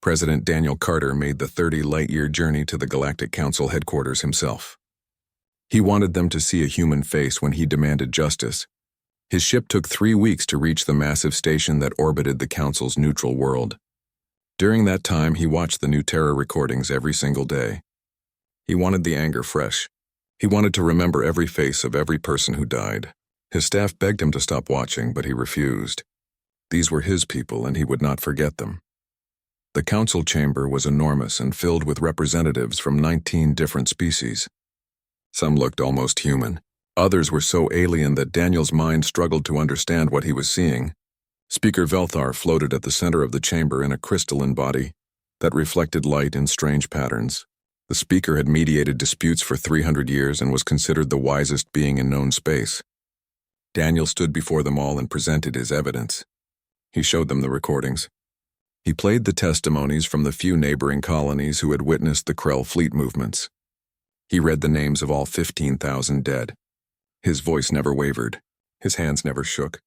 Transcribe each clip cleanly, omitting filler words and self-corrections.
President Daniel Carter made the 30-light-year journey to the Galactic Council headquarters himself. He wanted them to see a human face when he demanded justice. His ship took 3 weeks to reach the massive station that orbited the Council's neutral world. During that time, he watched the new Terra recordings every single day. He wanted the anger fresh. He wanted to remember every face of every person who died. His staff begged him to stop watching, but he refused. These were his people, and he would not forget them. The council chamber was enormous and filled with representatives from 19 different species. Some looked almost human. Others were so alien that Daniel's mind struggled to understand what he was seeing. Speaker Velthar floated at the center of the chamber in a crystalline body that reflected light in strange patterns. The speaker had mediated disputes for 300 years and was considered the wisest being in known space. Daniel stood before them all and presented his evidence. He showed them the recordings. He played the testimonies from the few neighboring colonies who had witnessed the Krell fleet movements. He read the names of all 15,000 dead. His voice never wavered. His hands never shook.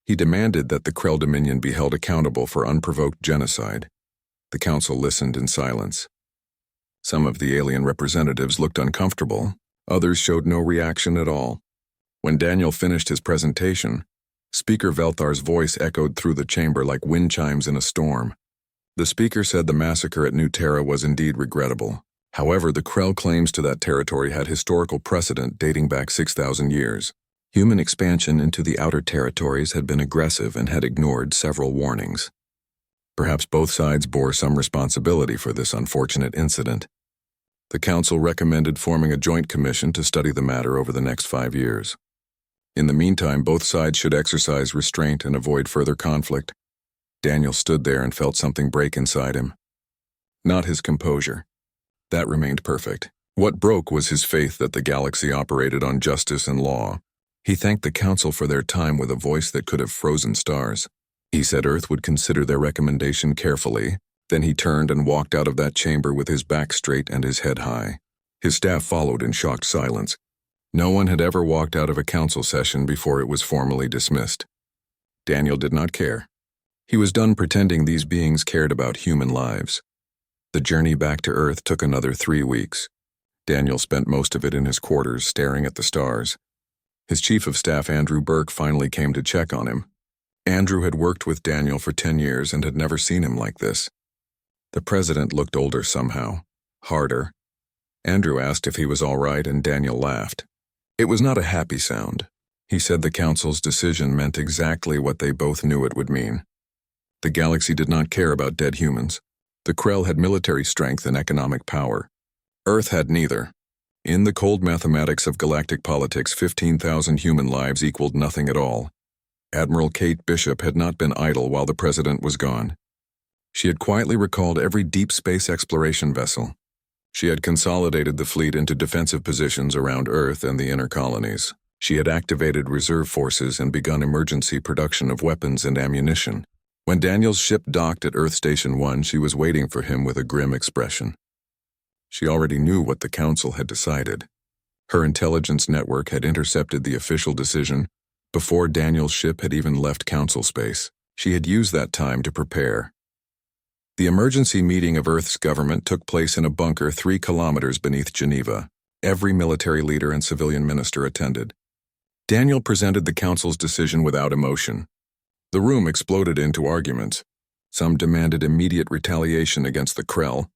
He demanded that the Krell Dominion be held accountable for unprovoked genocide. The council listened in silence. Some of the alien representatives looked uncomfortable. Others showed no reaction at all. When Daniel finished his presentation, Speaker Velthar's voice echoed through the chamber like wind chimes in a storm. The speaker said the massacre at New Terra was indeed regrettable. However, the Krell claims to that territory had historical precedent dating back 6,000 years. Human expansion into the outer territories had been aggressive and had ignored several warnings. Perhaps both sides bore some responsibility for this unfortunate incident. The council recommended forming a joint commission to study the matter over the next 5 years. In the meantime, both sides should exercise restraint and avoid further conflict. Daniel stood there and felt something break inside him. Not his composure. That remained perfect. What broke was his faith that the galaxy operated on justice and law. He thanked the council for their time with a voice that could have frozen stars. He said Earth would consider their recommendation carefully. Then he turned and walked out of that chamber with his back straight and his head high. His staff followed in shocked silence. No one had ever walked out of a council session before it was formally dismissed. Daniel did not care. He was done pretending these beings cared about human lives. The journey back to Earth took another 3 weeks. Daniel spent most of it in his quarters staring at the stars. His chief of staff, Andrew Burke, finally came to check on him. Andrew had worked with Daniel for 10 years and had never seen him like this. The president looked older somehow, harder. Andrew asked if he was all right, and Daniel laughed. It was not a happy sound. He said the council's decision meant exactly what they both knew it would mean. The galaxy did not care about dead humans. The Krell had military strength and economic power. Earth had neither. In the cold mathematics of galactic politics, 15,000 human lives equaled nothing at all. Admiral Kate Bishop had not been idle while the president was gone. She had quietly recalled every deep space exploration vessel. She had consolidated the fleet into defensive positions around Earth and the inner colonies. She had activated reserve forces and begun emergency production of weapons and ammunition. When Daniel's ship docked at Earth Station 1, she was waiting for him with a grim expression. She already knew what the council had decided. Her intelligence network had intercepted the official decision before Daniel's ship had even left council space. She had used that time to prepare. The emergency meeting of Earth's government took place in a bunker 3 kilometers beneath Geneva. Every military leader and civilian minister attended. Daniel presented the council's decision without emotion. The room exploded into arguments. Some demanded immediate retaliation against the Krell.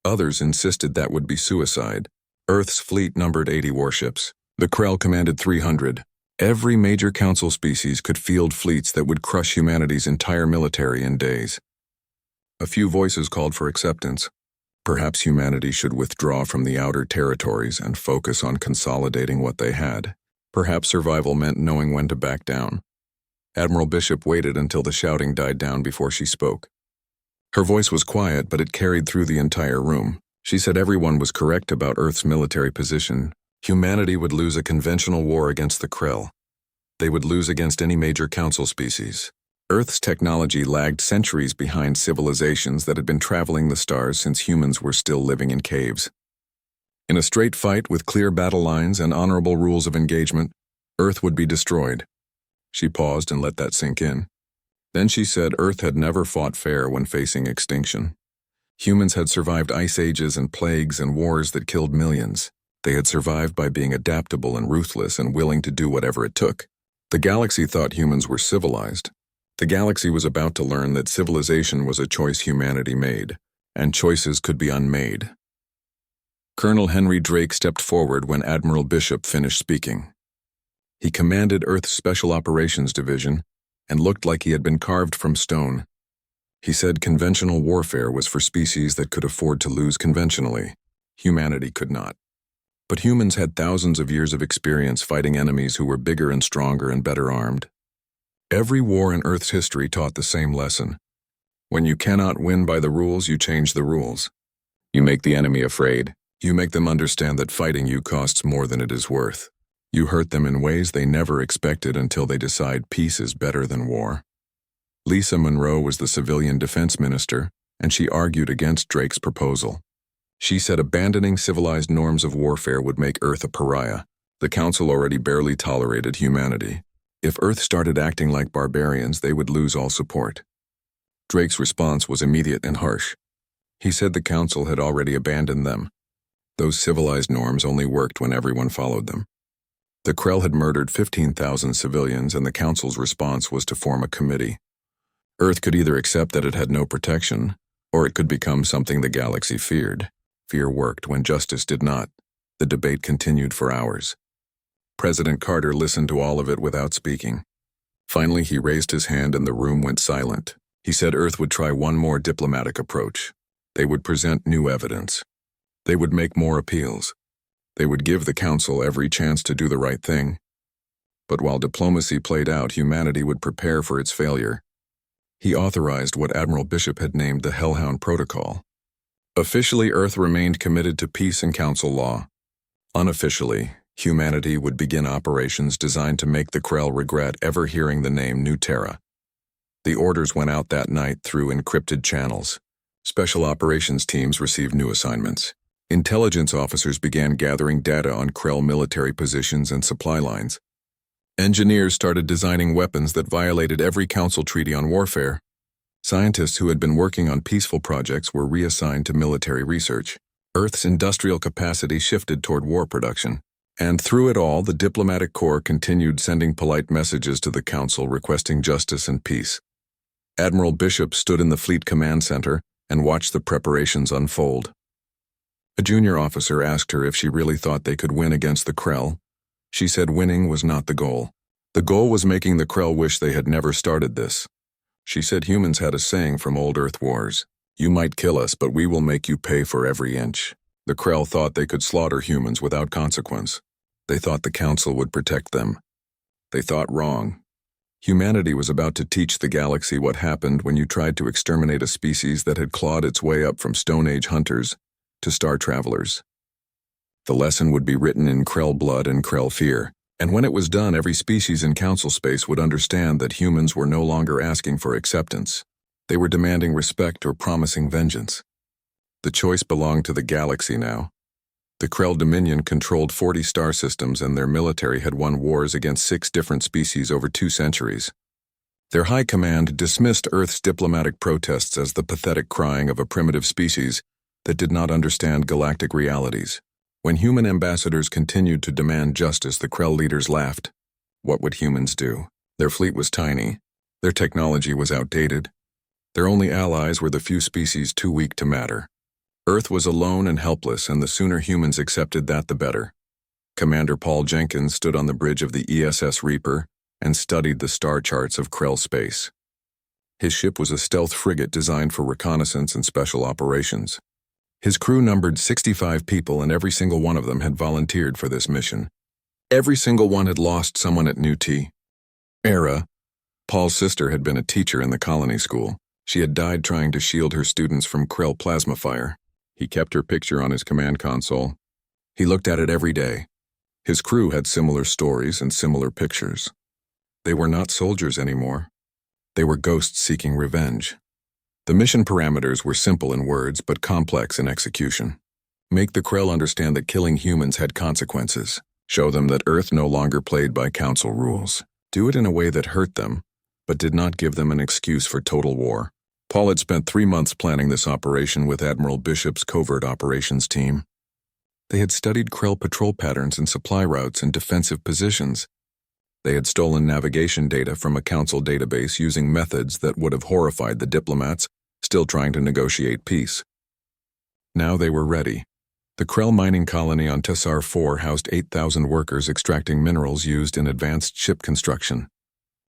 Others insisted that would be suicide. Earth's fleet numbered 80 warships. The Krell commanded 300. Every major council species could field fleets that would crush humanity's entire military in days. A few voices called for acceptance. Perhaps humanity should withdraw from the outer territories and focus on consolidating what they had. Perhaps survival meant knowing when to back down. Admiral Bishop waited until the shouting died down before she spoke. Her voice was quiet, but it carried through the entire room. She said everyone was correct about Earth's military position. Humanity would lose a conventional war against the Krell. They would lose against any major council species. Earth's technology lagged centuries behind civilizations that had been traveling the stars since humans were still living in caves. In a straight fight with clear battle lines and honorable rules of engagement, Earth would be destroyed. She paused and let that sink in. Then she said Earth had never fought fair when facing extinction. Humans had survived ice ages and plagues and wars that killed millions. They had survived by being adaptable and ruthless and willing to do whatever it took. The galaxy thought humans were civilized. The galaxy was about to learn that civilization was a choice humanity made, and choices could be unmade. Colonel Henry Drake stepped forward when Admiral Bishop finished speaking. He commanded Earth's Special Operations Division and looked like he had been carved from stone. He said conventional warfare was for species that could afford to lose conventionally. Humanity could not. But humans had thousands of years of experience fighting enemies who were bigger and stronger and better armed. Every war in Earth's history taught the same lesson. When you cannot win by the rules, you change the rules. You make the enemy afraid. You make them understand that fighting you costs more than it is worth. You hurt them in ways they never expected until they decide peace is better than war. Lisa Monroe was the civilian defense minister, and she argued against Drake's proposal. She said abandoning civilized norms of warfare would make Earth a pariah. The Council already barely tolerated humanity. If Earth started acting like barbarians, they would lose all support. Drake's response was immediate and harsh. He said the Council had already abandoned them. Those civilized norms only worked when everyone followed them. The Krell had murdered 15,000 civilians, and the Council's response was to form a committee. Earth could either accept that it had no protection, or it could become something the galaxy feared. Fear worked when justice did not. The debate continued for hours. President Carter listened to all of it without speaking. Finally, he raised his hand and the room went silent. He said Earth would try one more diplomatic approach. They would present new evidence. They would make more appeals. They would give the Council every chance to do the right thing. But while diplomacy played out, humanity would prepare for its failure. He authorized what Admiral Bishop had named the Hellhound Protocol. Officially, Earth remained committed to peace and Council law. Unofficially, humanity would begin operations designed to make the Krell regret ever hearing the name New Terra. The orders went out that night through encrypted channels. Special operations teams received new assignments. Intelligence officers began gathering data on Krell military positions and supply lines. Engineers started designing weapons that violated every Council treaty on warfare. Scientists who had been working on peaceful projects were reassigned to military research. Earth's industrial capacity shifted toward war production. And through it all, the diplomatic corps continued sending polite messages to the Council requesting justice and peace. Admiral Bishop stood in the Fleet Command Center and watched the preparations unfold. A junior officer asked her if she really thought they could win against the Krell. She said winning was not the goal. The goal was making the Krell wish they had never started this. She said humans had a saying from old Earth wars. You might kill us, but we will make you pay for every inch. The Krell thought they could slaughter humans without consequence. They thought the Council would protect them. They thought wrong. Humanity was about to teach the galaxy what happened when you tried to exterminate a species that had clawed its way up from Stone Age hunters to star travelers. The lesson would be written in Krell blood and Krell fear, and when it was done, every species in Council space would understand that humans were no longer asking for acceptance. They were demanding respect or promising vengeance. The choice belonged to the galaxy now. The Krell Dominion controlled 40 star systems, and their military had won wars against 6 different species over 2 centuries. Their high command dismissed Earth's diplomatic protests as the pathetic crying of a primitive species that did not understand galactic realities. When human ambassadors continued to demand justice, the Krell leaders laughed. What would humans do? Their fleet was tiny. Their technology was outdated. Their only allies were the few species too weak to matter. Earth was alone and helpless, and the sooner humans accepted that, the better. Commander Paul Jenkins stood on the bridge of the ESS Reaper and studied the star charts of Krell space. His ship was a stealth frigate designed for reconnaissance and special operations. His crew numbered 65 people, and every single one of them had volunteered for this mission. Every single one had lost someone at New T. Era, Paul's sister, had been a teacher in the colony school. She had died trying to shield her students from Krell plasma fire. He kept her picture on his command console. He looked at it every day. His crew had similar stories and similar pictures. They were not soldiers anymore. They were ghosts seeking revenge. The mission parameters were simple in words, but complex in execution. Make the Krell understand that killing humans had consequences. Show them that Earth no longer played by Council rules. Do it in a way that hurt them, but did not give them an excuse for total war. Paul had spent 3 months planning this operation with Admiral Bishop's covert operations team. They had studied Krell patrol patterns and supply routes and defensive positions. They had stolen navigation data from a council database using methods that would have horrified the diplomats still trying to negotiate peace. Now they were ready. The Krell mining colony on Tessar 4 housed 8,000 workers extracting minerals used in advanced ship construction.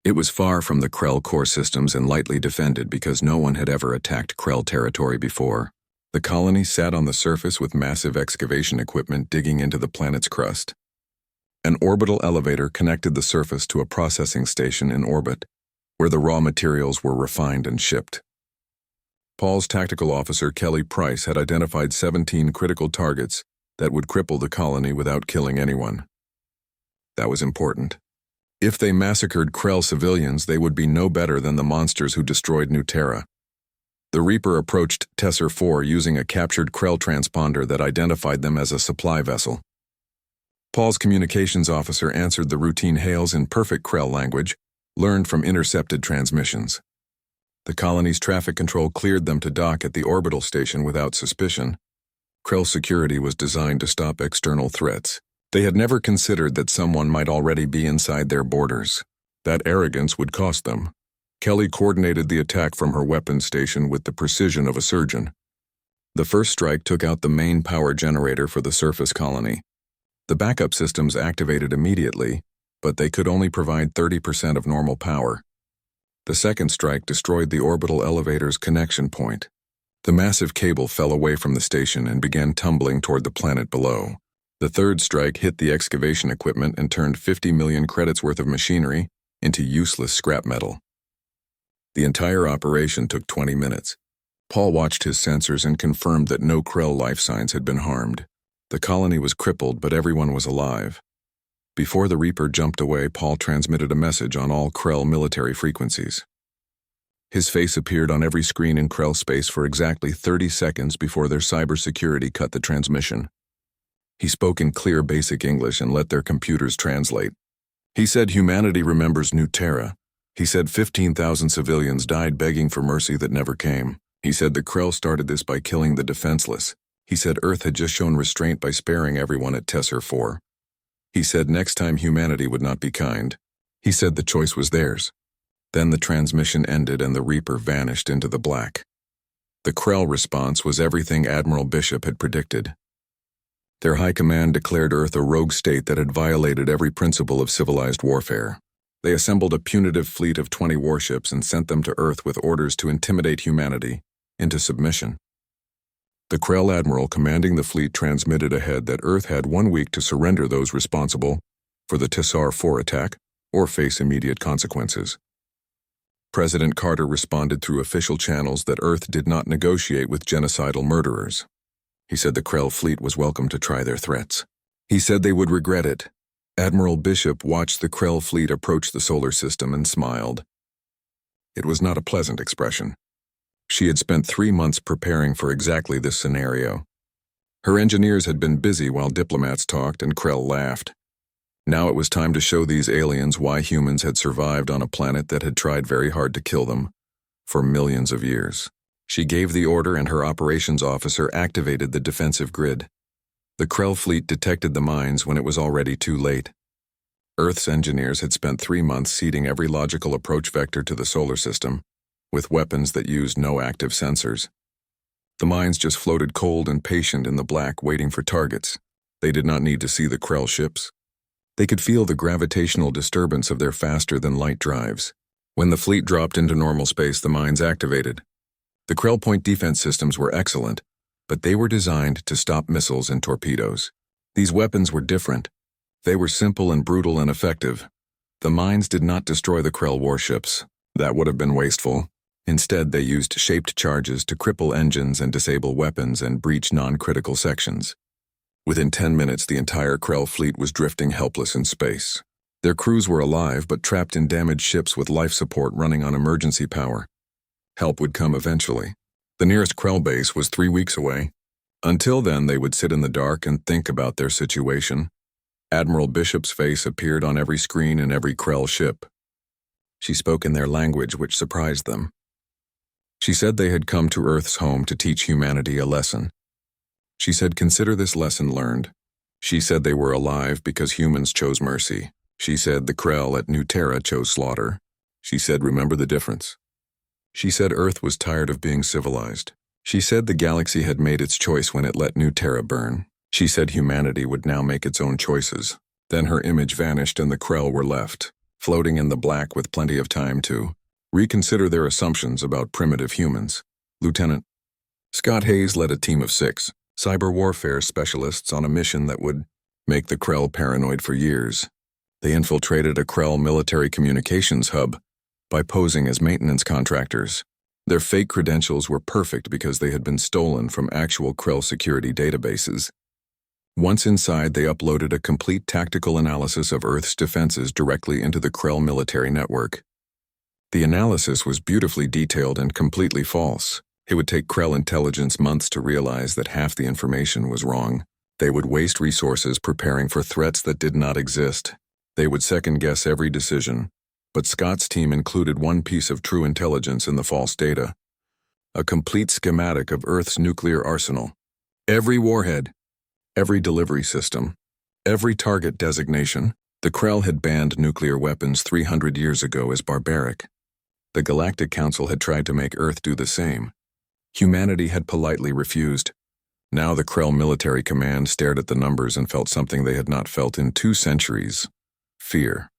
It was far from the Krell core systems and lightly defended because no one had ever attacked Krell territory before. The colony sat on the surface with massive excavation equipment digging into the planet's crust. An orbital elevator connected the surface to a processing station in orbit, where the raw materials were refined and shipped. Paul's tactical officer, Kelly Price, had identified 17 critical targets that would cripple the colony without killing anyone. That was important. If they massacred Krell civilians, they would be no better than the monsters who destroyed New Terra. The Reaper approached Tessar 4 using a captured Krell transponder that identified them as a supply vessel. Paul's communications officer answered the routine hails in perfect Krell language, learned from intercepted transmissions. The colony's traffic control cleared them to dock at the orbital station without suspicion. Krell security was designed to stop external threats. They had never considered that someone might already be inside their borders. That arrogance would cost them. Kelly coordinated the attack from her weapons station with the precision of a surgeon. The first strike took out the main power generator for the surface colony. The backup systems activated immediately, but they could only provide 30% of normal power. The second strike destroyed the orbital elevator's connection point. The massive cable fell away from the station and began tumbling toward the planet below. The third strike hit the excavation equipment and turned 50 million credits worth of machinery into useless scrap metal. The entire operation took 20 minutes. Paul watched his sensors and confirmed that no Krell life signs had been harmed. The colony was crippled, but everyone was alive. Before the Reaper jumped away, Paul transmitted a message on all Krell military frequencies. His face appeared on every screen in Krell space for exactly 30 seconds before their cybersecurity cut the transmission. He spoke in clear basic English and let their computers translate. He said humanity remembers New Terra. He said 15,000 civilians died begging for mercy that never came. He said the Krell started this by killing the defenseless. He said Earth had just shown restraint by sparing everyone at Tessar 4. He said next time humanity would not be kind. He said the choice was theirs. Then the transmission ended and the Reaper vanished into the black. The Krell response was everything Admiral Bishop had predicted. Their high command declared Earth a rogue state that had violated every principle of civilized warfare. They assembled a punitive fleet of 20 warships and sent them to Earth with orders to intimidate humanity into submission. The Krell admiral commanding the fleet transmitted ahead that Earth had 1 week to surrender those responsible for the Tessar 4 attack or face immediate consequences. President Carter responded through official channels that Earth did not negotiate with genocidal murderers. He said the Krell fleet was welcome to try their threats. He said they would regret it. Admiral Bishop watched the Krell fleet approach the solar system and smiled. It was not a pleasant expression. She had spent 3 months preparing for exactly this scenario. Her engineers had been busy while diplomats talked and Krell laughed. Now it was time to show these aliens why humans had survived on a planet that had tried very hard to kill them for millions of years. She gave the order and her operations officer activated the defensive grid. The Krell fleet detected the mines when it was already too late. Earth's engineers had spent 3 months seeding every logical approach vector to the solar system, with weapons that used no active sensors. The mines just floated cold and patient in the black, waiting for targets. They did not need to see the Krell ships. They could feel the gravitational disturbance of their faster-than-light drives. When the fleet dropped into normal space, the mines activated. The Krell point defense systems were excellent, but they were designed to stop missiles and torpedoes. These weapons were different. They were simple and brutal and effective. The mines did not destroy the Krell warships. That would have been wasteful. Instead, they used shaped charges to cripple engines and disable weapons and breach non-critical sections. Within 10 minutes, the entire Krell fleet was drifting helpless in space. Their crews were alive but trapped in damaged ships with life support running on emergency power. Help would come eventually. The nearest Krell base was 3 weeks away. Until then, they would sit in the dark and think about their situation. Admiral Bishop's face appeared on every screen in every Krell ship. She spoke in their language, which surprised them. She said they had come to Earth's home to teach humanity a lesson. She said, consider this lesson learned. She said they were alive because humans chose mercy. She said the Krell at New Terra chose slaughter. She said, remember the difference. She said Earth was tired of being civilized. She said the galaxy had made its choice when it let New Terra burn. She said humanity would now make its own choices. Then her image vanished and the Krell were left, floating in the black with plenty of time to reconsider their assumptions about primitive humans. Lieutenant Scott Hayes led a team of 6 cyber warfare specialists on a mission that would make the Krell paranoid for years. They infiltrated a Krell military communications hub by posing as maintenance contractors. Their fake credentials were perfect because they had been stolen from actual Krell security databases. Once inside, they uploaded a complete tactical analysis of Earth's defenses directly into the Krell military network. The analysis was beautifully detailed and completely false. It would take Krell intelligence months to realize that half the information was wrong. They would waste resources preparing for threats that did not exist. They would second-guess every decision. But Scott's team included one piece of true intelligence in the false data: a complete schematic of Earth's nuclear arsenal. Every warhead, every delivery system, every target designation. The Krell had banned nuclear weapons 300 years ago as barbaric. The Galactic Council had tried to make Earth do the same. Humanity had politely refused. Now the Krell military command stared at the numbers and felt something they had not felt in 2 centuries: fear.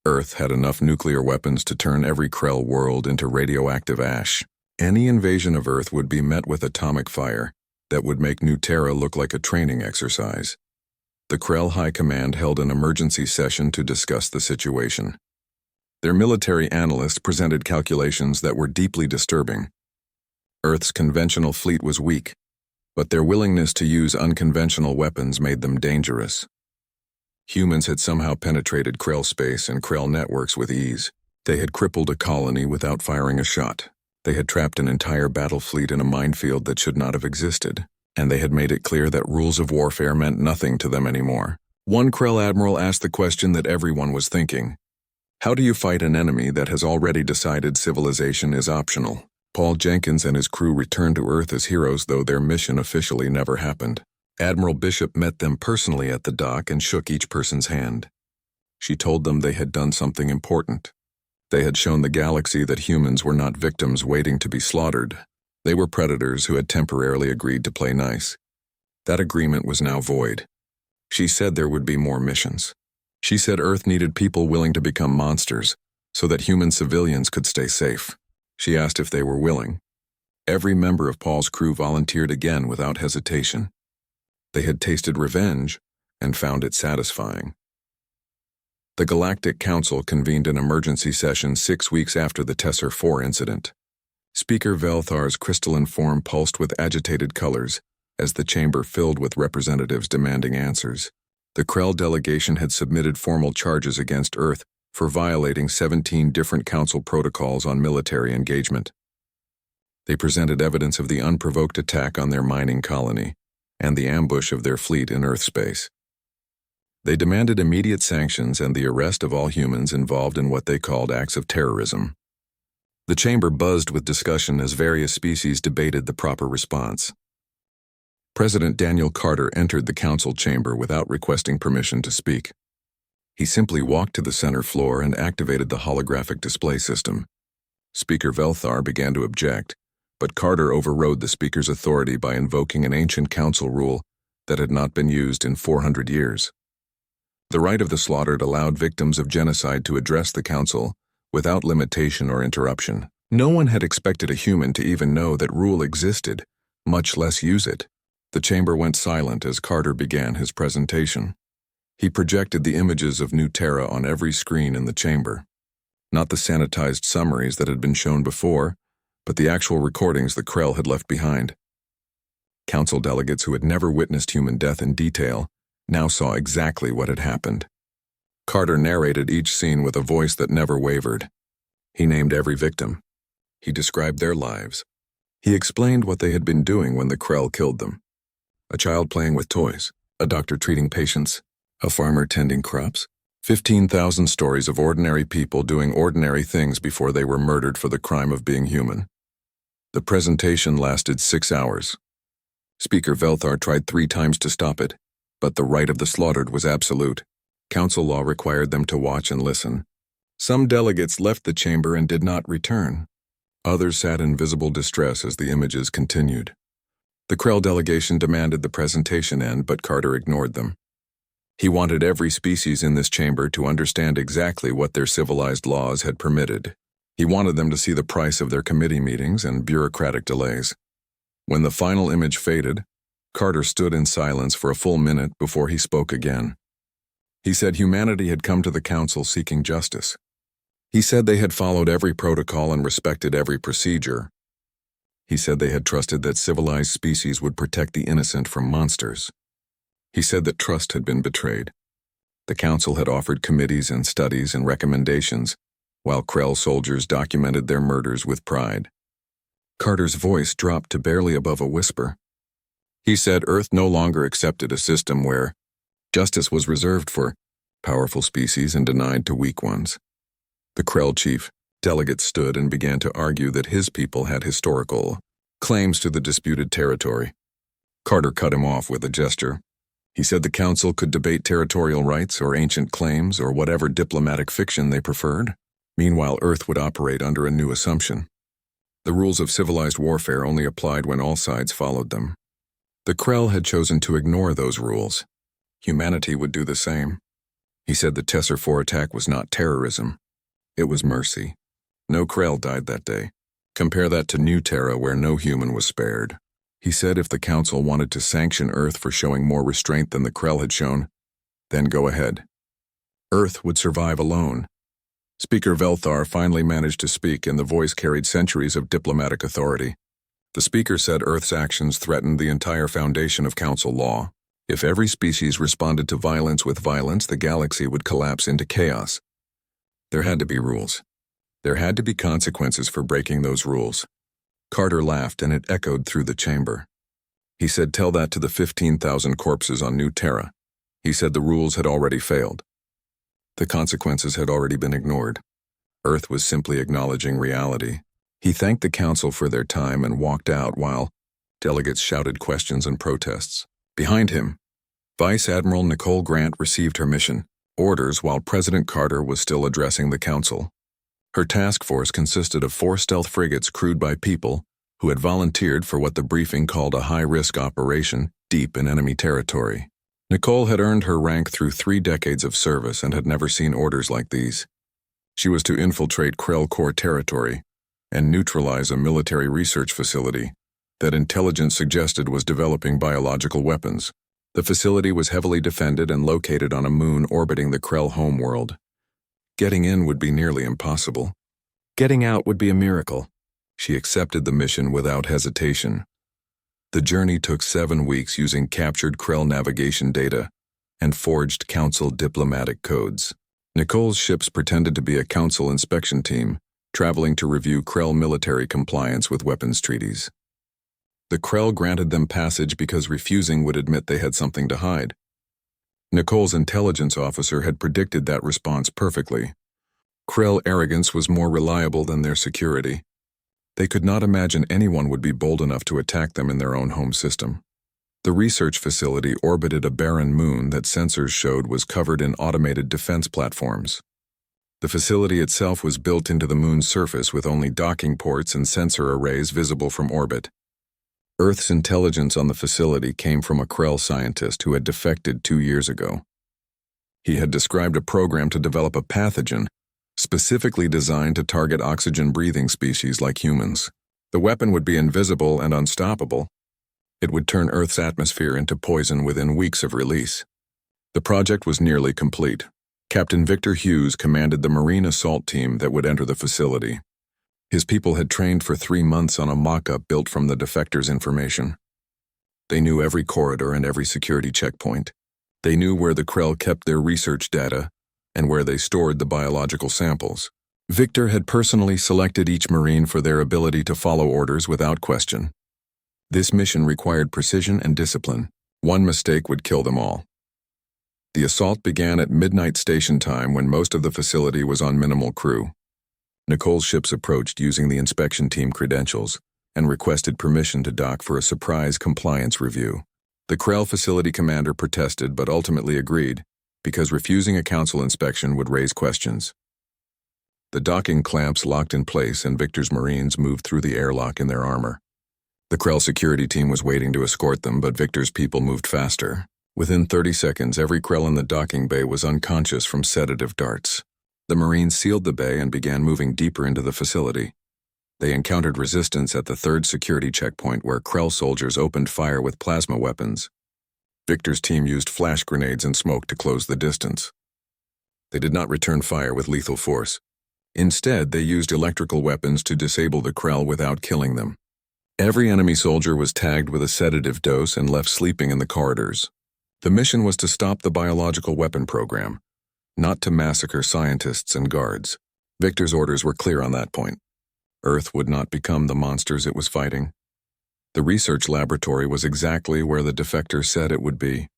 Earth had enough nuclear weapons to turn every Krell world into radioactive ash. Any invasion of Earth would be met with atomic fire that would make New Terra look like a training exercise. The Krell High Command held an emergency session to discuss the situation. Their military analyst presented calculations that were deeply disturbing. Earth's conventional fleet was weak, but their willingness to use unconventional weapons made them dangerous. Humans had somehow penetrated Krell space and Krell networks with ease. They had crippled a colony without firing a shot. They had trapped an entire battle fleet in a minefield that should not have existed, and they had made it clear that rules of warfare meant nothing to them anymore. One Krell admiral asked the question that everyone was thinking: how do you fight an enemy that has already decided civilization is optional? Paul Jenkins and his crew returned to Earth as heroes, though their mission officially never happened. Admiral Bishop met them personally at the dock and shook each person's hand. She told them they had done something important. They had shown the galaxy that humans were not victims waiting to be slaughtered. They were predators who had temporarily agreed to play nice. That agreement was now void. She said there would be more missions. She said Earth needed people willing to become monsters so that human civilians could stay safe. She asked if they were willing. Every member of Paul's crew volunteered again without hesitation. They had tasted revenge and found it satisfying. The Galactic Council convened an emergency session 6 weeks after the Tesser 4 incident. Speaker Velthar's crystalline form pulsed with agitated colors as the chamber filled with representatives demanding answers. The Krell delegation had submitted formal charges against Earth for violating 17 different council protocols on military engagement. They presented evidence of the unprovoked attack on their mining colony and the ambush of their fleet in Earth space. They demanded immediate sanctions and the arrest of all humans involved in what they called acts of terrorism. The chamber buzzed with discussion as various species debated the proper response. President Daniel Carter entered the council chamber without requesting permission to speak. He simply walked to the center floor and activated the holographic display system. Speaker Velthar began to object, but Carter overrode the speaker's authority by invoking an ancient council rule that had not been used in 400 years. The right of the slaughtered allowed victims of genocide to address the council without limitation or interruption. No one had expected a human to even know that rule existed, much less use it. The chamber went silent as Carter began his presentation. He projected the images of New Terra on every screen in the chamber. Not the sanitized summaries that had been shown before, but the actual recordings the Krell had left behind. Council delegates who had never witnessed human death in detail now saw exactly what had happened. Carter narrated each scene with a voice that never wavered. He named every victim. He described their lives. He explained what they had been doing when the Krell killed them. A child playing with toys, a doctor treating patients, a farmer tending crops. 15,000 stories of ordinary people doing ordinary things before they were murdered for the crime of being human. The presentation lasted 6 hours. Speaker Velthar tried 3 times to stop it, but the right of the slaughtered was absolute. Council law required them to watch and listen. Some delegates left the chamber and did not return. Others sat in visible distress as the images continued. The Krell delegation demanded the presentation end, but Carter ignored them. He wanted every species in this chamber to understand exactly what their civilized laws had permitted. He wanted them to see the price of their committee meetings and bureaucratic delays. When the final image faded, Carter stood in silence for a full minute before he spoke again. He said humanity had come to the council seeking justice. He said they had followed every protocol and respected every procedure. He said they had trusted that civilized species would protect the innocent from monsters. He said that trust had been betrayed. The council had offered committees and studies and recommendations, while Krell soldiers documented their murders with pride. Carter's voice dropped to barely above a whisper. He said Earth no longer accepted a system where justice was reserved for powerful species and denied to weak ones. The Krell chief delegate stood and began to argue that his people had historical claims to the disputed territory. Carter cut him off with a gesture. He said the council could debate territorial rights or ancient claims or whatever diplomatic fiction they preferred. Meanwhile, Earth would operate under a new assumption. The rules of civilized warfare only applied when all sides followed them. The Krell had chosen to ignore those rules. Humanity would do the same. He said the Tesser 4 attack was not terrorism. It was mercy. No Krell died that day. Compare that to New Terra, where no human was spared. He said if the council wanted to sanction Earth for showing more restraint than the Krell had shown, then go ahead. Earth would survive alone. Speaker Velthar finally managed to speak, and the voice carried centuries of diplomatic authority. The speaker said Earth's actions threatened the entire foundation of council law. If every species responded to violence with violence, the galaxy would collapse into chaos. There had to be rules. There had to be consequences for breaking those rules. Carter laughed, and it echoed through the chamber. He said, "Tell that to the 15,000 corpses on New Terra." He said the rules had already failed. The consequences had already been ignored. Earth was simply acknowledging reality. He thanked the council for their time and walked out while delegates shouted questions and protests. Behind him, Vice Admiral Nicole Grant received her mission orders while President Carter was still addressing the council. Her task force consisted of 4 stealth frigates crewed by people who had volunteered for what the briefing called a high-risk operation deep in enemy territory. Nicole had earned her rank through 3 decades of service and had never seen orders like these. She was to infiltrate Krell core territory and neutralize a military research facility that intelligence suggested was developing biological weapons. The facility was heavily defended and located on a moon orbiting the Krell homeworld. Getting in would be nearly impossible. Getting out would be a miracle. She accepted the mission without hesitation. The journey took 7 weeks using captured Krell navigation data and forged council diplomatic codes. Nicole's ships pretended to be a council inspection team, traveling to review Krell military compliance with weapons treaties. The Krell granted them passage because refusing would admit they had something to hide. Nicole's intelligence officer had predicted that response perfectly. Krell arrogance was more reliable than their security. They could not imagine anyone would be bold enough to attack them in their own home system. The research facility orbited a barren moon that sensors showed was covered in automated defense platforms. The facility itself was built into the moon's surface with only docking ports and sensor arrays visible from orbit. Earth's intelligence on the facility came from a Krell scientist who had defected 2 years ago. He had described a program to develop a pathogen specifically designed to target oxygen-breathing species like humans. The weapon would be invisible and unstoppable. It would turn Earth's atmosphere into poison within weeks of release. The project was nearly complete. Captain Victor Hughes commanded the Marine assault team that would enter the facility. His people had trained for 3 months on a mock-up built from the defectors' information. They knew every corridor and every security checkpoint. They knew where the Krell kept their research data and where they stored the biological samples. Victor had personally selected each Marine for their ability to follow orders without question. This mission required precision and discipline. One mistake would kill them all. The assault began at midnight station time when most of the facility was on minimal crew. Nicole's ships approached using the inspection team credentials, and requested permission to dock for a surprise compliance review. The Krell facility commander protested but ultimately agreed, because refusing a council inspection would raise questions. The docking clamps locked in place and Victor's Marines moved through the airlock in their armor. The Krell security team was waiting to escort them, but Victor's people moved faster. Within 30 seconds, every Krell in the docking bay was unconscious from sedative darts. The Marines sealed the bay and began moving deeper into the facility. They encountered resistance at the third security checkpoint where Krell soldiers opened fire with plasma weapons. Victor's team used flash grenades and smoke to close the distance. They did not return fire with lethal force. Instead, they used electrical weapons to disable the Krell without killing them. Every enemy soldier was tagged with a sedative dose and left sleeping in the corridors. The mission was to stop the biological weapon program, not to massacre scientists and guards. Victor's orders were clear on that point. Earth would not become the monsters it was fighting. The research laboratory was exactly where the defector said it would be.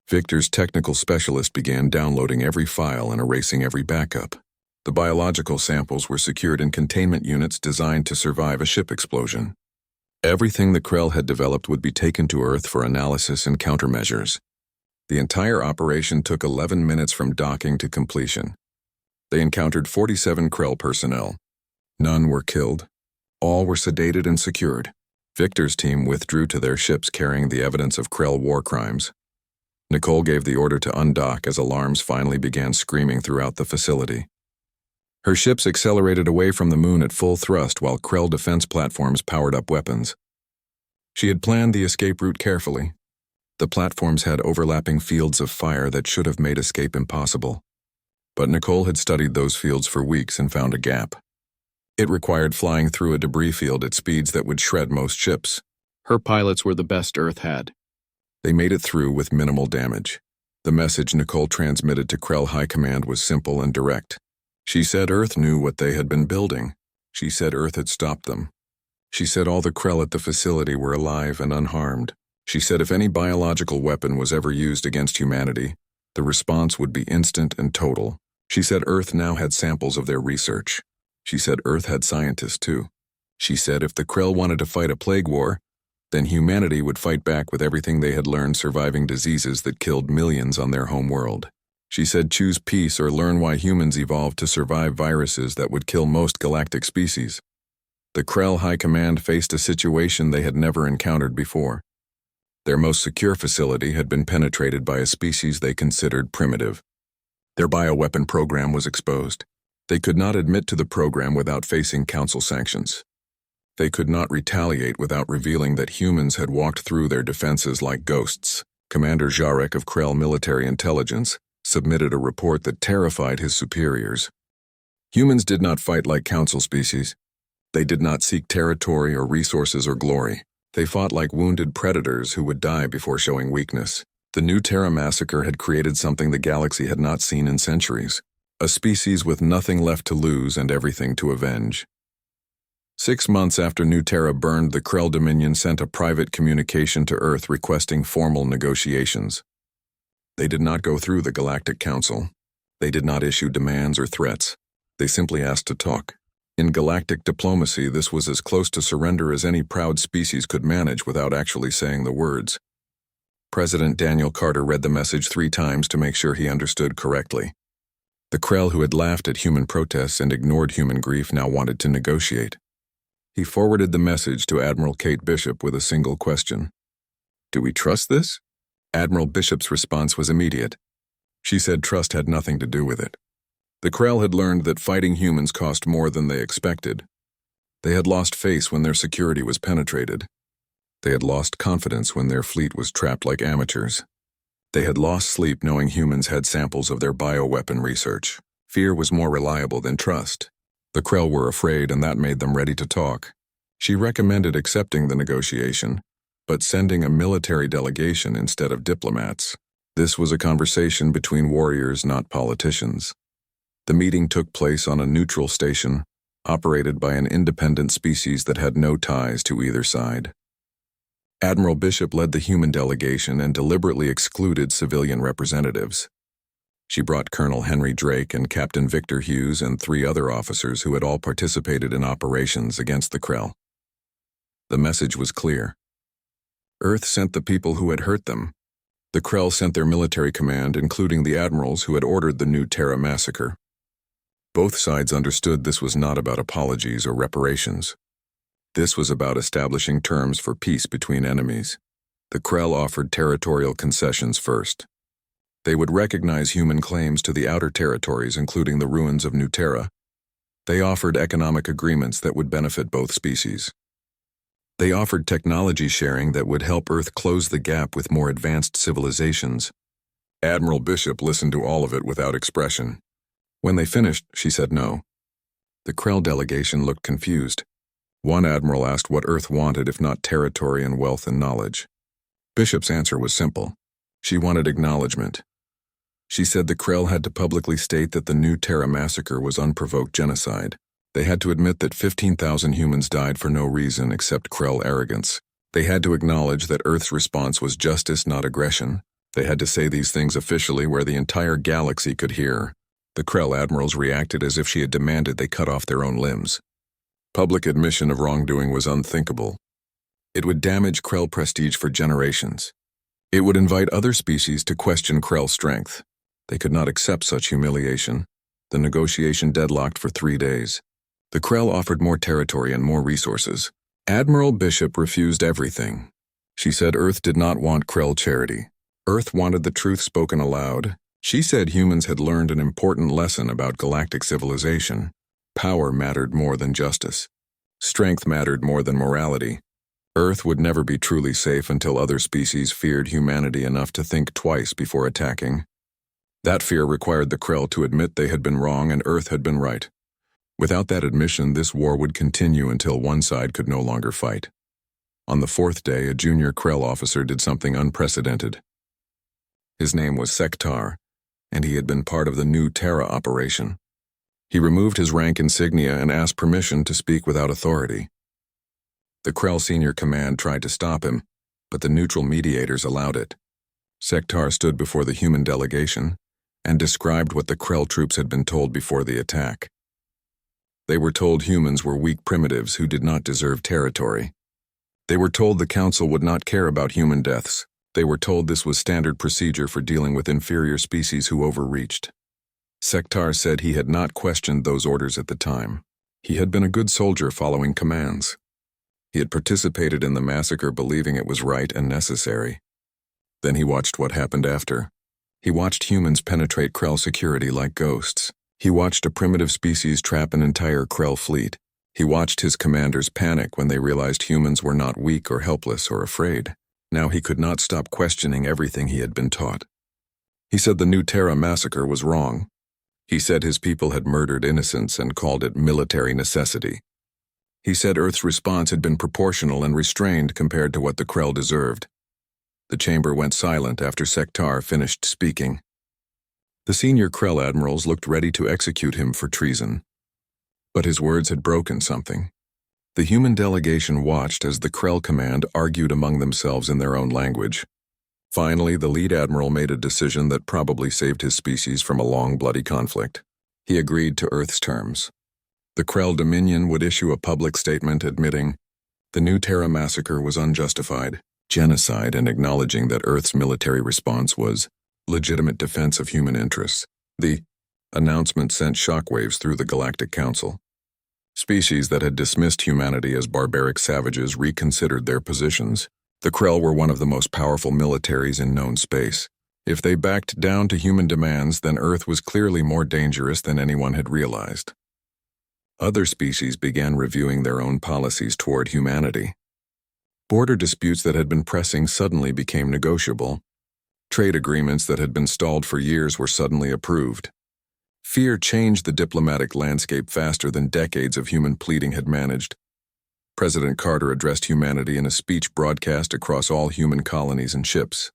Victor's technical specialist began downloading every file and erasing every backup. The biological samples were secured in containment units designed to survive a ship explosion. Everything the Krell had developed would be taken to Earth for analysis and countermeasures. The entire operation took 11 minutes from docking to completion. They encountered 47 Krell personnel. None were killed. All were sedated and secured. Victor's team withdrew to their ships carrying the evidence of Krell war crimes. Nicole gave the order to undock as alarms finally began screaming throughout the facility. Her ships accelerated away from the moon at full thrust while Krell defense platforms powered up weapons. She had planned the escape route carefully. The platforms had overlapping fields of fire that should have made escape impossible. But Nicole had studied those fields for weeks and found a gap. It required flying through a debris field at speeds that would shred most ships. Her pilots were the best Earth had. They made it through with minimal damage. The message Nicole transmitted to Krell High Command was simple and direct. She said Earth knew what they had been building. She said Earth had stopped them. She said all the Krell at the facility were alive and unharmed. She said if any biological weapon was ever used against humanity, the response would be instant and total. She said Earth now had samples of their research. She said Earth had scientists too. She said if the Krell wanted to fight a plague war, then humanity would fight back with everything they had learned surviving diseases that killed millions on their home world. She said choose peace or learn why humans evolved to survive viruses that would kill most galactic species. The Krell High Command faced a situation they had never encountered before. Their most secure facility had been penetrated by a species they considered primitive. Their bioweapon program was exposed. They could not admit to the program without facing council sanctions. They could not retaliate without revealing that humans had walked through their defenses like ghosts. Commander Jarek of Krell Military Intelligence submitted a report that terrified his superiors. Humans did not fight like council species. They did not seek territory or resources or glory. They fought like wounded predators who would die before showing weakness. The New Terra massacre had created something the galaxy had not seen in centuries. A species with nothing left to lose and everything to avenge. 6 months after New Terra burned, the Krell Dominion sent a private communication to Earth requesting formal negotiations. They did not go through the Galactic Council. They did not issue demands or threats. They simply asked to talk. In galactic diplomacy, this was as close to surrender as any proud species could manage without actually saying the words. President Daniel Carter read the message 3 times to make sure he understood correctly. The Krell who had laughed at human protests and ignored human grief now wanted to negotiate. He forwarded the message to Admiral Kate Bishop with a single question. "Do we trust this?" Admiral Bishop's response was immediate. She said trust had nothing to do with it. The Krell had learned that fighting humans cost more than they expected. They had lost face when their security was penetrated. They had lost confidence when their fleet was trapped like amateurs. They had lost sleep knowing humans had samples of their bioweapon research. Fear was more reliable than trust. The Krell were afraid, and that made them ready to talk. She recommended accepting the negotiation, but sending a military delegation instead of diplomats. This was a conversation between warriors, not politicians. The meeting took place on a neutral station, operated by an independent species that had no ties to either side. Admiral Bishop led the human delegation and deliberately excluded civilian representatives. She brought Colonel Henry Drake and Captain Victor Hughes and 3 other officers who had all participated in operations against the Krell. The message was clear. Earth sent the people who had hurt them. The Krell sent their military command, including the admirals who had ordered the New Terra massacre. Both sides understood this was not about apologies or reparations. This was about establishing terms for peace between enemies. The Krell offered territorial concessions first. They would recognize human claims to the outer territories, including the ruins of New Terra. They offered economic agreements that would benefit both species. They offered technology sharing that would help Earth close the gap with more advanced civilizations. Admiral Bishop listened to all of it without expression. When they finished, she said no. The Krell delegation looked confused. One admiral asked what Earth wanted if not territory and wealth and knowledge. Bishop's answer was simple. She wanted acknowledgement. She said the Krell had to publicly state that the New Terra massacre was unprovoked genocide. They had to admit that 15,000 humans died for no reason except Krell arrogance. They had to acknowledge that Earth's response was justice, not aggression. They had to say these things officially where the entire galaxy could hear. The Krell admirals reacted as if she had demanded they cut off their own limbs. Public admission of wrongdoing was unthinkable. It would damage Krell prestige for generations. It would invite other species to question Krell's strength. They could not accept such humiliation. The negotiation deadlocked for 3 days. The Krell offered more territory and more resources. Admiral Bishop refused everything. She said Earth did not want Krell charity. Earth wanted the truth spoken aloud. She said humans had learned an important lesson about galactic civilization. Power mattered more than justice. Strength mattered more than morality. Earth would never be truly safe until other species feared humanity enough to think twice before attacking. That fear required the Krell to admit they had been wrong and Earth had been right. Without that admission, this war would continue until one side could no longer fight. On the 4th day, a junior Krell officer did something unprecedented. His name was Sektar, and he had been part of the New Terra operation. He removed his rank insignia and asked permission to speak without authority. The Krell Senior Command tried to stop him, but the neutral mediators allowed it. Sektar stood before the human delegation and described what the Krell troops had been told before the attack. They were told humans were weak primitives who did not deserve territory. They were told the Council would not care about human deaths. They were told this was standard procedure for dealing with inferior species who overreached. Sektar said he had not questioned those orders at the time. He had been a good soldier following commands. He had participated in the massacre believing it was right and necessary. Then he watched what happened after. He watched humans penetrate Krell security like ghosts. He watched a primitive species trap an entire Krell fleet. He watched his commanders panic when they realized humans were not weak or helpless or afraid. Now he could not stop questioning everything he had been taught. He said the New Terra massacre was wrong. He said his people had murdered innocents and called it military necessity. He said Earth's response had been proportional and restrained compared to what the Krell deserved. The chamber went silent after Sektar finished speaking. The senior Krell admirals looked ready to execute him for treason. But his words had broken something. The human delegation watched as the Krell command argued among themselves in their own language. Finally, the lead admiral made a decision that probably saved his species from a long, bloody conflict. He agreed to Earth's terms. The Krell Dominion would issue a public statement admitting the New Terra massacre was unjustified, genocide, and acknowledging that Earth's military response was legitimate defense of human interests. The announcement sent shockwaves through the Galactic Council. Species that had dismissed humanity as barbaric savages reconsidered their positions. The Krell were one of the most powerful militaries in known space. If they backed down to human demands, then Earth was clearly more dangerous than anyone had realized. Other species began reviewing their own policies toward humanity. Border disputes that had been pressing suddenly became negotiable. Trade agreements that had been stalled for years were suddenly approved. Fear changed the diplomatic landscape faster than decades of human pleading had managed. President Carter addressed humanity in a speech broadcast across all human colonies and ships.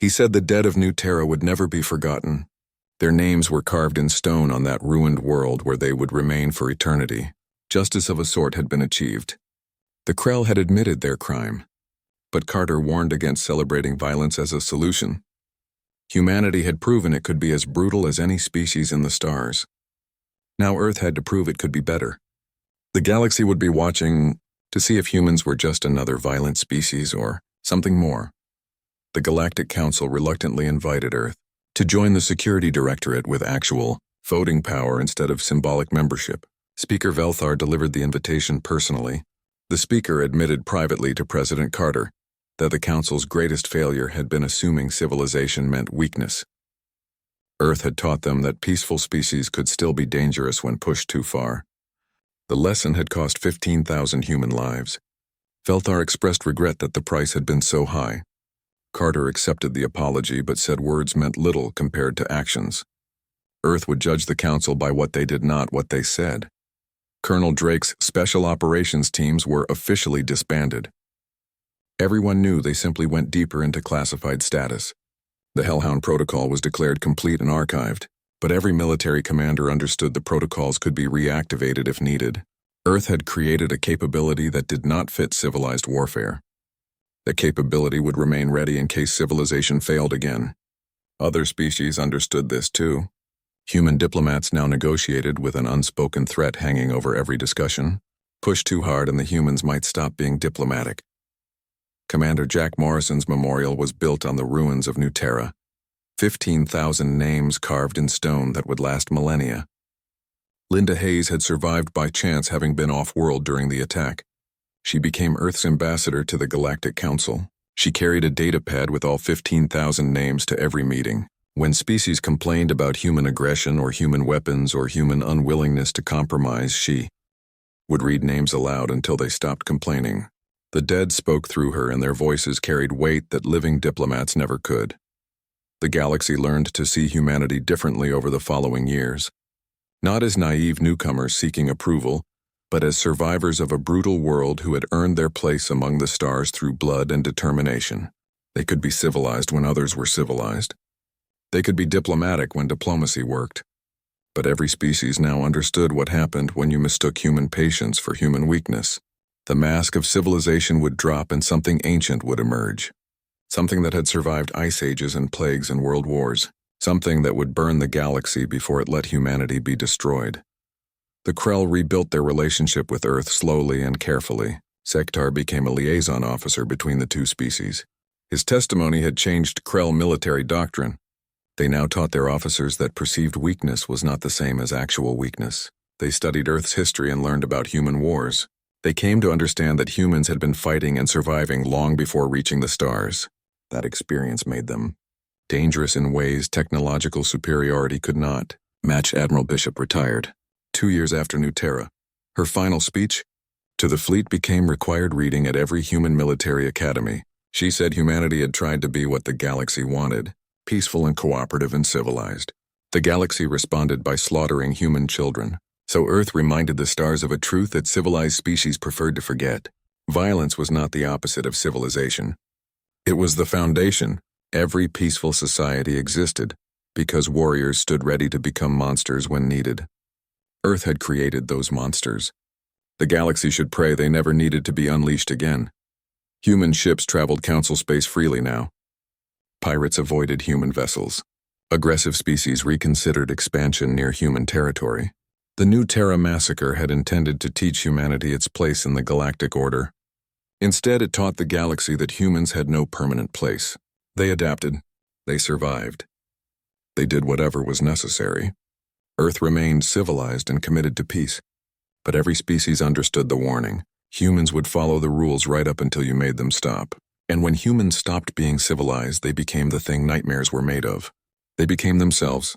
He said the dead of New Terra would never be forgotten. Their names were carved in stone on that ruined world where they would remain for eternity. Justice of a sort had been achieved. The Krell had admitted their crime. But Carter warned against celebrating violence as a solution. Humanity had proven it could be as brutal as any species in the stars. Now Earth had to prove it could be better. The galaxy would be watching to see if humans were just another violent species or something more. The Galactic Council reluctantly invited Earth to join the Security Directorate with actual voting power instead of symbolic membership. Speaker Velthar delivered the invitation personally. The speaker admitted privately to President Carter that the Council's greatest failure had been assuming civilization meant weakness. Earth had taught them that peaceful species could still be dangerous when pushed too far. The lesson had cost 15,000 human lives. Velthar expressed regret that the price had been so high. Carter accepted the apology but said words meant little compared to actions. Earth would judge the Council by what they did, not what they said. Colonel Drake's Special Operations teams were officially disbanded. Everyone knew they simply went deeper into classified status. The Hellhound Protocol was declared complete and archived, but every military commander understood the protocols could be reactivated if needed. Earth had created a capability that did not fit civilized warfare. The capability would remain ready in case civilization failed again. Other species understood this too. Human diplomats now negotiated with an unspoken threat hanging over every discussion. Push too hard and the humans might stop being diplomatic. Commander Jack Morrison's memorial was built on the ruins of New Terra. 15,000 names carved in stone that would last millennia. Linda Hayes had survived by chance, having been off-world during the attack. She became Earth's ambassador to the Galactic Council. She carried a datapad with all 15,000 names to every meeting. When species complained about human aggression or human weapons or human unwillingness to compromise, she would read names aloud until they stopped complaining. The dead spoke through her, and their voices carried weight that living diplomats never could. The galaxy learned to see humanity differently over the following years. Not as naive newcomers seeking approval, but as survivors of a brutal world who had earned their place among the stars through blood and determination. They could be civilized when others were civilized. They could be diplomatic when diplomacy worked. But every species now understood what happened when you mistook human patience for human weakness. The mask of civilization would drop and something ancient would emerge. Something that had survived ice ages and plagues and world wars. Something that would burn the galaxy before it let humanity be destroyed. The Krell rebuilt their relationship with Earth slowly and carefully. Sektar became a liaison officer between the two species. His testimony had changed Krell military doctrine. They now taught their officers that perceived weakness was not the same as actual weakness. They studied Earth's history and learned about human wars. They came to understand that humans had been fighting and surviving long before reaching the stars. That experience made them dangerous in ways technological superiority could not match. Admiral Bishop retired 2 years after New Terra. Her final speech to the fleet became required reading at every human military academy. She said humanity had tried to be what the galaxy wanted, peaceful and cooperative and civilized. The galaxy responded by slaughtering human children. So Earth reminded the stars of a truth that civilized species preferred to forget. Violence was not the opposite of civilization. It was the foundation. Every peaceful society existed because warriors stood ready to become monsters when needed. Earth had created those monsters. The galaxy should pray they never needed to be unleashed again. Human ships traveled Council space freely now. Pirates avoided human vessels. Aggressive species reconsidered expansion near human territory. The New Terra massacre had intended to teach humanity its place in the galactic order. Instead, it taught the galaxy that humans had no permanent place. They adapted. They survived. They did whatever was necessary. Earth remained civilized and committed to peace. But every species understood the warning. Humans would follow the rules right up until you made them stop. And when humans stopped being civilized, they became the thing nightmares were made of. They became themselves.